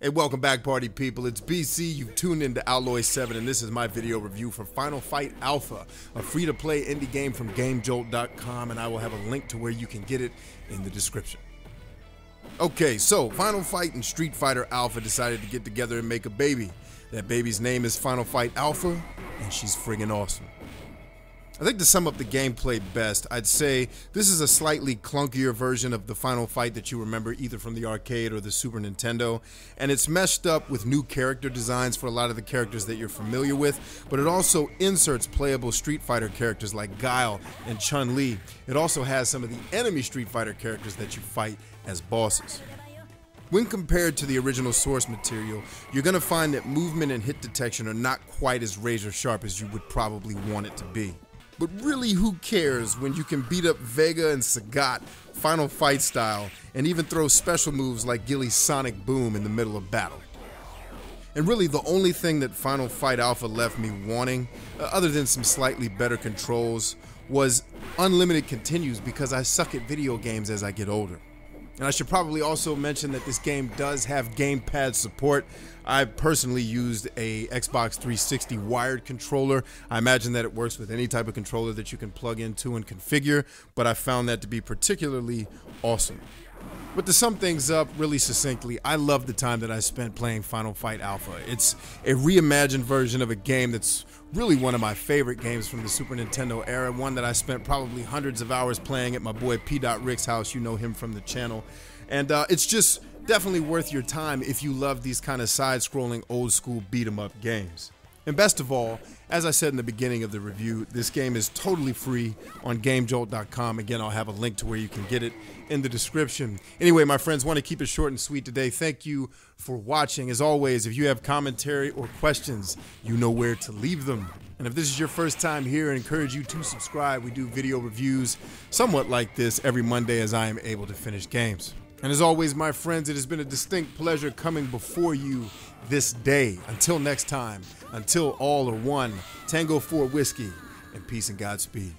Hey, welcome back, party people. It's BC. You've tuned into Alloy 7, and this is my video review for Final Fight Alpha, a free-to-play indie game from GameJolt.com, and I will have a link to where you can get it in the description. Okay, so Final Fight and Street Fighter Alpha decided to get together and make a baby. That baby's name is Final Fight Alpha, and she's friggin' awesome. I think to sum up the gameplay best, I'd say this is a slightly clunkier version of the Final Fight that you remember either from the arcade or the Super Nintendo, and it's meshed up with new character designs for a lot of the characters that you're familiar with, but it also inserts playable Street Fighter characters like Guile and Chun-Li. It also has some of the enemy Street Fighter characters that you fight as bosses. When compared to the original source material, you're going to find that movement and hit detection are not quite as razor sharp as you would probably want it to be. But really, who cares when you can beat up Vega and Sagat Final Fight style and even throw special moves like Gilly's Sonic Boom in the middle of battle? And really, the only thing that Final Fight Alpha left me wanting, other than some slightly better controls, was unlimited continues because I suck at video games as I get older. And I should probably also mention that this game does have gamepad support. I personally used a Xbox 360 wired controller. I imagine that it works with any type of controller that you can plug into and configure, but I found that to be particularly awesome. But to sum things up really succinctly, I love the time that I spent playing Final Fight Alpha. It's a reimagined version of a game that's really one of my favorite games from the Super Nintendo era, one that I spent probably hundreds of hours playing at my boy P. Rick's house. You know him from the channel. And it's just definitely worth your time if you love these kind of side-scrolling old-school beat-em-up games. And best of all, as I said in the beginning of the review, this game is totally free on GameJolt.com. Again, I'll have a link to where you can get it in the description. Anyway, my friends, want to keep it short and sweet today. Thank you for watching. As always, if you have commentary or questions, you know where to leave them. And if this is your first time here, I encourage you to subscribe. We do video reviews somewhat like this every Monday as I am able to finish games. And as always, my friends, it has been a distinct pleasure coming before you this day. Until next time, until all are one, Tango 4 Whiskey, and peace and Godspeed.